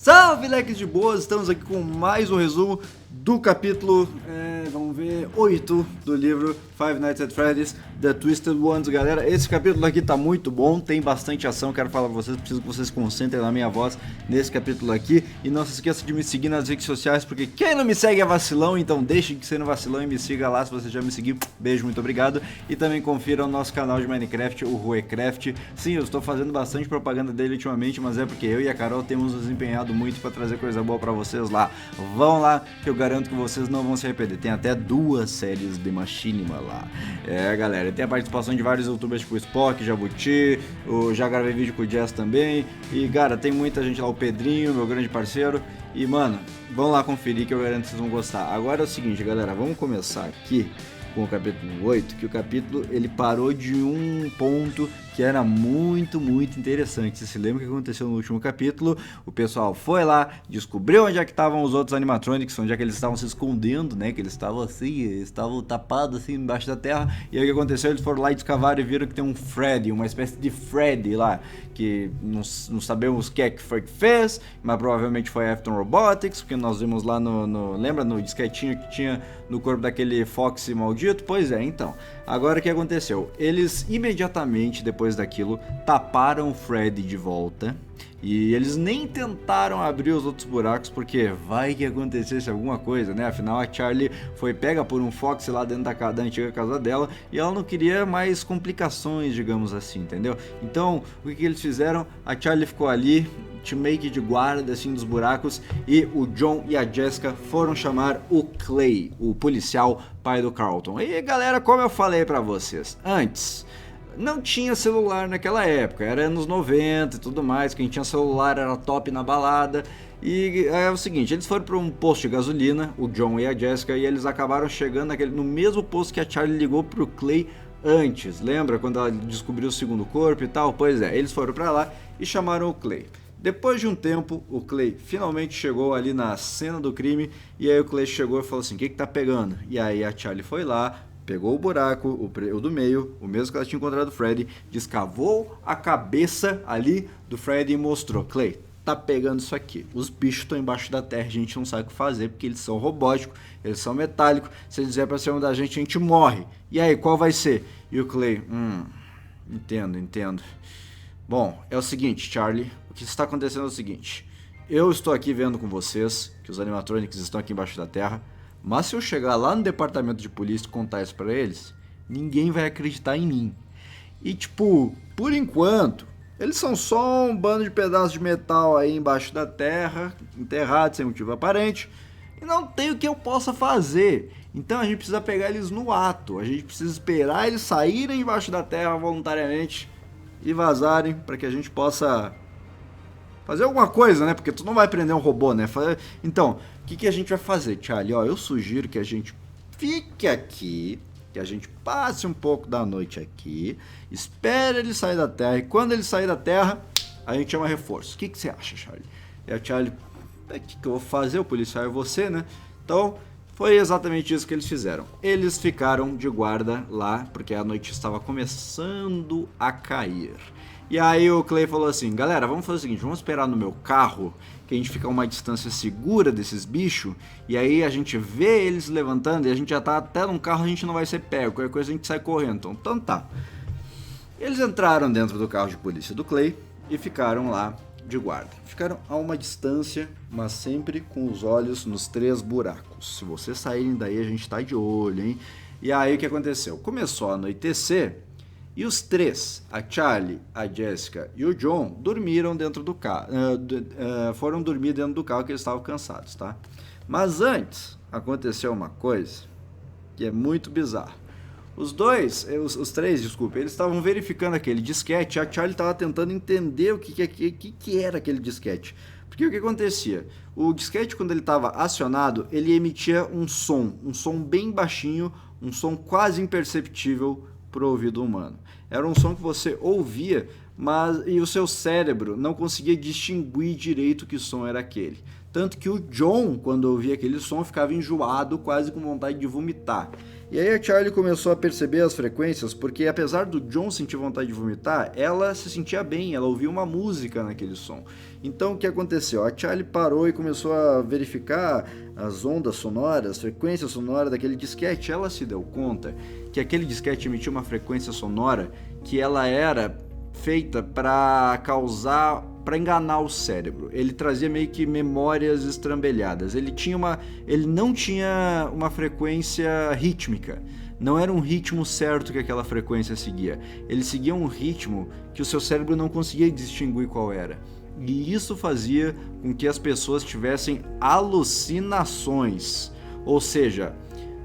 Salve, leques de boas! Estamos aqui com mais um resumo do capítulo, vamos ver, 8 do livro Five Nights at Freddy's The Twisted Ones, galera. Esse capítulo aqui tá muito bom, tem bastante ação, quero falar pra vocês, preciso que vocês se concentrem na minha voz nesse capítulo aqui. E não se esqueça de me seguir nas redes sociais, porque quem não me segue é vacilão, então deixe de ser no vacilão e me siga lá se você já me seguiu. Beijo, muito obrigado. E também confira o nosso canal de Minecraft, o Ruecraft. Sim, eu estou fazendo bastante propaganda dele ultimamente, mas é porque eu e a Carol temos nos empenhado muito para trazer coisa boa pra vocês lá. Vão lá, que eu garanto que vocês não vão se arrepender. Tem até 2 séries de Machinima lá. Galera, tem a participação de vários youtubers tipo Spock, Jabuti, já gravei vídeo com o Jazz também. E, cara, tem muita gente lá, o Pedrinho, meu grande parceiro. E, mano, vão lá conferir que eu garanto que vocês vão gostar. Agora é o seguinte, galera, vamos começar aqui com o capítulo 8, que o capítulo ele parou de um ponto que era muito interessante. Você se lembra o que aconteceu no último capítulo? O pessoal foi lá, descobriu onde é que estavam os outros animatronics, onde é que eles estavam se escondendo, né? Que eles estavam assim, estavam tapados assim embaixo da terra. E aí o que aconteceu? Eles foram lá e descavaram e viram que tem um Freddy, uma espécie de Freddy lá, que não sabemos o que é que foi que fez, mas provavelmente foi a Afton Robotics, porque nós vimos lá lembra no disquetinho que tinha no corpo daquele Foxy maldito? Pois é, então. Agora o que aconteceu? Eles imediatamente depois daquilo taparam o Freddy de volta e eles nem tentaram abrir os outros buracos porque vai que acontecesse alguma coisa, né? Afinal a Charlie foi pega por um Foxy lá dentro da antiga casa dela e ela não queria mais complicações, digamos assim, entendeu? Então o que eles fizeram? A Charlie ficou ali meio que de guarda assim dos buracos e o John e a Jessica foram chamar o Clay, o policial pai do Carlton. E galera, como eu falei pra vocês antes, não tinha celular naquela época, era anos 90 e tudo mais, quem tinha celular era top na balada. E é o seguinte, eles foram para um posto de gasolina, o John e a Jessica, e eles acabaram chegando no mesmo posto que a Charlie ligou pro Clay antes. Lembra quando ela descobriu o segundo corpo e tal? Pois é, eles foram para lá e chamaram o Clay. Depois de um tempo, o Clay finalmente chegou ali na cena do crime, e aí o Clay chegou e falou assim, o que tá pegando? E aí a Charlie foi lá, pegou o buraco, o do meio, o mesmo que ela tinha encontrado o Freddy, descavou a cabeça ali do Freddy e mostrou, Clay, tá pegando isso aqui. Os bichos estão embaixo da terra, a gente não sabe o que fazer, porque eles são robóticos, eles são metálicos, se eles vier pra cima da gente, a gente morre. E aí, qual vai ser? E o Clay, entendo. Bom, é o seguinte, Charlie, o que está acontecendo é o seguinte, eu estou aqui vendo com vocês que os animatronics estão aqui embaixo da terra, mas se eu chegar lá no departamento de polícia e contar isso pra eles, ninguém vai acreditar em mim. E tipo, por enquanto, eles são só um bando de pedaços de metal aí embaixo da terra, enterrados sem motivo aparente, e não tem o que eu possa fazer. Então a gente precisa pegar eles no ato, a gente precisa esperar eles saírem embaixo da terra voluntariamente e vazarem para que a gente possa fazer alguma coisa, né? Porque tu não vai prender um robô, né? Então, o que a gente vai fazer, Charlie? Ó, eu sugiro que a gente fique aqui, que a gente passe um pouco da noite aqui, espere ele sair da terra, e quando ele sair da terra, a gente chama reforço. O que você acha, Charlie? E a Charlie, o que eu vou fazer? O policial é você, né? Então, foi exatamente isso que eles fizeram. Eles ficaram de guarda lá, porque a noite estava começando a cair. E aí o Clay falou assim, galera, vamos fazer o seguinte, vamos esperar no meu carro, que a gente fica a uma distância segura desses bichos, e aí a gente vê eles levantando, e a gente já tá até num carro, a gente não vai ser pego, qualquer coisa a gente sai correndo. Então tá. Eles entraram dentro do carro de polícia do Clay e ficaram lá de guarda. Ficaram a uma distância, mas sempre com os olhos nos 3 buracos. Se vocês saírem daí, a gente tá de olho, hein? E aí o que aconteceu? Começou a anoitecer e os 3, a Charlie, a Jessica e o John, dormiram dentro do carro. Foram dormir dentro do carro que eles estavam cansados, tá? Mas antes aconteceu uma coisa que é muito bizarra. Os 3, desculpa, eles estavam verificando aquele disquete, a Charlie estava tentando entender o que era aquele disquete. Porque o que acontecia? O disquete, quando ele estava acionado, ele emitia um som bem baixinho, um som quase imperceptível para o ouvido humano. Era um som que você ouvia, e o seu cérebro não conseguia distinguir direito que som era aquele. Tanto que o John, quando ouvia aquele som, ficava enjoado, quase com vontade de vomitar. E aí a Charlie começou a perceber as frequências, porque apesar do John sentir vontade de vomitar, ela se sentia bem, ela ouvia uma música naquele som. Então o que aconteceu? A Charlie parou e começou a verificar as ondas sonoras, as frequências sonoras daquele disquete. Ela se deu conta que aquele disquete emitia uma frequência sonora que ela era feita para enganar o cérebro. Ele trazia meio que memórias estrambelhadas. Ele não tinha uma frequência rítmica. Não era um ritmo certo que aquela frequência seguia. Ele seguia um ritmo que o seu cérebro não conseguia distinguir qual era. E isso fazia com que as pessoas tivessem alucinações. Ou seja,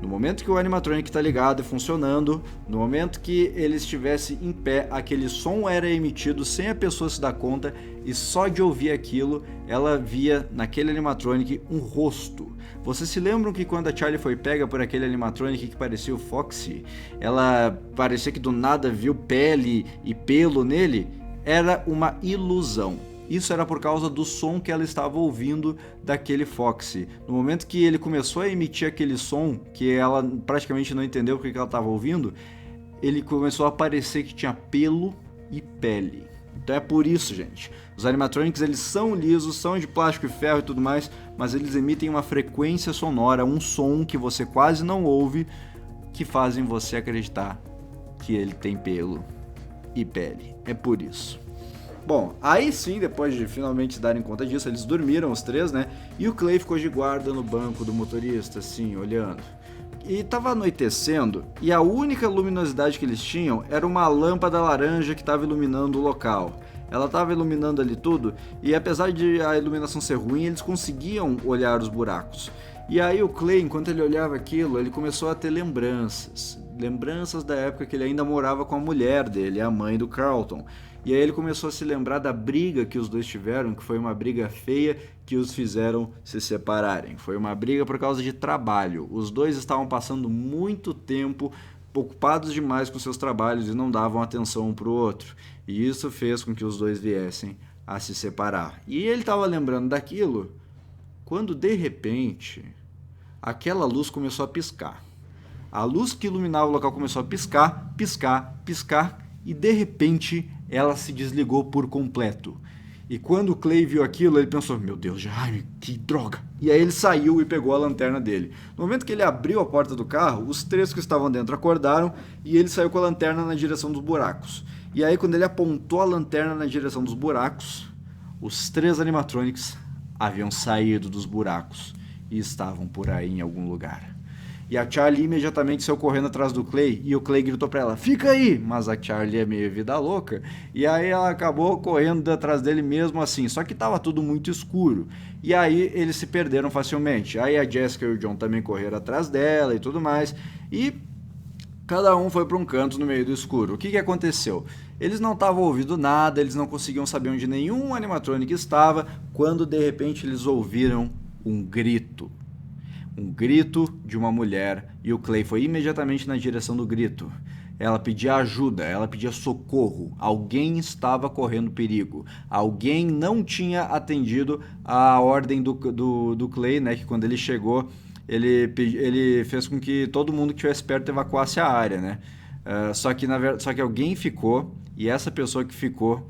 no momento que o animatronic está ligado e funcionando, no momento que ele estivesse em pé, aquele som era emitido sem a pessoa se dar conta, e só de ouvir aquilo, ela via naquele animatronic um rosto. Vocês se lembram que quando a Charlie foi pega por aquele animatronic que parecia o Foxy, ela parecia que do nada viu pele e pelo nele? Era uma ilusão. Isso era por causa do som que ela estava ouvindo daquele Foxy. No momento que ele começou a emitir aquele som, que ela praticamente não entendeu porque ela estava ouvindo, ele começou a parecer que tinha pelo e pele. Então é por isso, gente. Os animatronics, eles são lisos, são de plástico e ferro e tudo mais, mas eles emitem uma frequência sonora, um som que você quase não ouve, que fazem você acreditar que ele tem pelo e pele. É por isso. Bom, aí sim, depois de finalmente darem conta disso, eles dormiram os três, né? E o Clay ficou de guarda no banco do motorista, assim, olhando. E tava anoitecendo, e a única luminosidade que eles tinham era uma lâmpada laranja que estava iluminando o local. Ela estava iluminando ali tudo, e apesar de a iluminação ser ruim, eles conseguiam olhar os buracos. E aí o Clay, enquanto ele olhava aquilo, ele começou a ter lembranças da época que ele ainda morava com a mulher dele, a mãe do Carlton. E aí ele começou a se lembrar da briga que os dois tiveram, que foi uma briga feia que os fizeram se separarem. Foi uma briga por causa de trabalho. Os dois estavam passando muito tempo ocupados demais com seus trabalhos e não davam atenção um para o outro. E isso fez com que os dois viessem a se separar. E ele estava lembrando daquilo quando, de repente, aquela luz começou a piscar. A luz que iluminava o local começou a piscar, piscar, piscar, e de repente ela se desligou por completo. E quando o Clay viu aquilo, ele pensou, meu Deus, Jaime, que droga. E aí ele saiu e pegou a lanterna dele. No momento que ele abriu a porta do carro, os três que estavam dentro acordaram e ele saiu com a lanterna na direção dos buracos. E aí quando ele apontou a lanterna na direção dos buracos, os três animatronics haviam saído dos buracos e estavam por aí em algum lugar. E a Charlie imediatamente saiu correndo atrás do Clay, e o Clay gritou pra ela, fica aí! Mas a Charlie é meio vida louca, e aí ela acabou correndo atrás dele mesmo assim, só que tava tudo muito escuro. E aí eles se perderam facilmente. Aí a Jessica e o John também correram atrás dela e tudo mais, e cada um foi para um canto no meio do escuro. O que aconteceu? Eles não estavam ouvindo nada, eles não conseguiam saber onde nenhum animatronic estava, quando de repente eles ouviram um grito. Um grito de uma mulher, e o Clay foi imediatamente na direção do grito. Ela pedia ajuda, ela pedia socorro. Alguém estava correndo perigo. Alguém não tinha atendido a ordem do Clay, né? Que quando ele chegou, ele fez com que todo mundo que estivesse perto evacuasse a área, né? Só que alguém ficou, e essa pessoa que ficou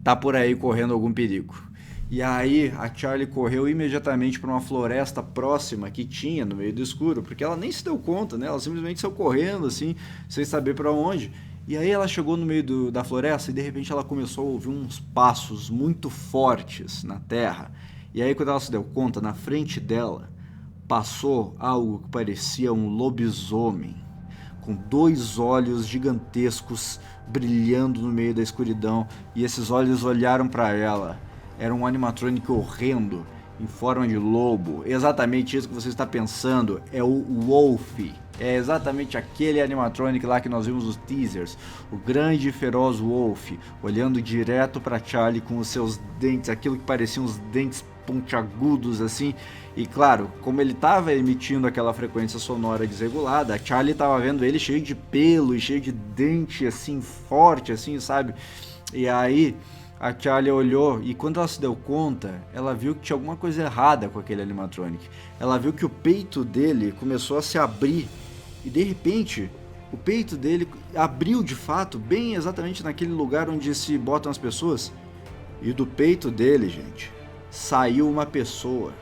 tá por aí correndo algum perigo. E aí a Charlie correu imediatamente para uma floresta próxima que tinha no meio do escuro, porque ela nem se deu conta, né? Ela simplesmente saiu correndo assim, sem saber para onde. E aí ela chegou no meio da floresta e de repente ela começou a ouvir uns passos muito fortes na terra. E aí quando ela se deu conta, na frente dela passou algo que parecia um lobisomem, com 2 olhos gigantescos brilhando no meio da escuridão, e esses olhos olharam para ela. Era um animatronic horrendo, em forma de lobo. Exatamente isso que você está pensando, é o Wolf. É exatamente aquele animatronic lá que nós vimos nos teasers. O grande e feroz Wolf, olhando direto para Charlie com os seus dentes, aquilo que pareciam uns dentes pontiagudos assim. E claro, como ele estava emitindo aquela frequência sonora desregulada, a Charlie estava vendo ele cheio de pelo e cheio de dente assim, forte assim, sabe? E aí a Charlie olhou e quando ela se deu conta, ela viu que tinha alguma coisa errada com aquele animatronic. Ela viu que o peito dele começou a se abrir e de repente o peito dele abriu de fato, bem exatamente naquele lugar onde se botam as pessoas. E do peito dele, gente, saiu uma pessoa.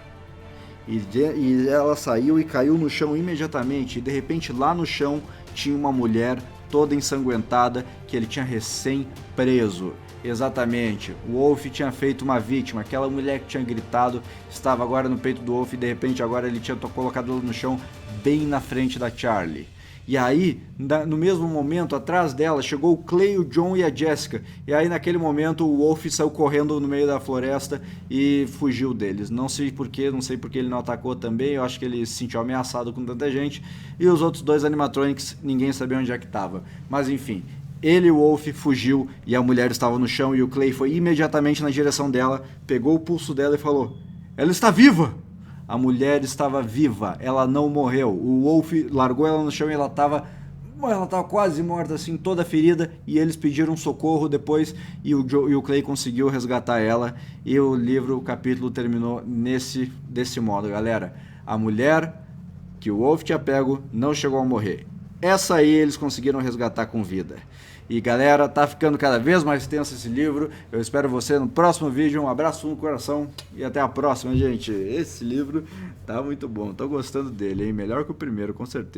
E ela saiu e caiu no chão imediatamente. E de repente lá no chão tinha uma mulher toda ensanguentada que ele tinha recém preso. Exatamente, o Wolf tinha feito uma vítima. Aquela mulher que tinha gritado estava agora no peito do Wolf. E de repente agora ele tinha colocado ela no chão bem na frente da Charlie. E aí, no mesmo momento, atrás dela, chegou o Clay, o John e a Jessica. E aí, naquele momento, o Wolf saiu correndo no meio da floresta e fugiu deles. Não sei porquê, não sei porque ele não atacou também. Eu acho que ele se sentiu ameaçado com tanta gente. E os outros dois animatronics, ninguém sabia onde é que estava. Mas enfim, ele e o Wolf fugiu e a mulher estava no chão. E o Clay foi imediatamente na direção dela, pegou o pulso dela e falou: "Ela está viva!" A mulher estava viva, ela não morreu. O Wolf largou ela no chão e ela estava quase morta, assim, toda ferida. E eles pediram socorro depois e o Clay conseguiu resgatar ela. E o livro, o capítulo terminou desse modo, galera. A mulher que o Wolf tinha pego não chegou a morrer. Essa aí eles conseguiram resgatar com vida. E galera, tá ficando cada vez mais tenso esse livro. Eu espero você no próximo vídeo. Um abraço no coração e até a próxima, gente. Esse livro tá muito bom, tô gostando dele, hein? Melhor que o primeiro, com certeza.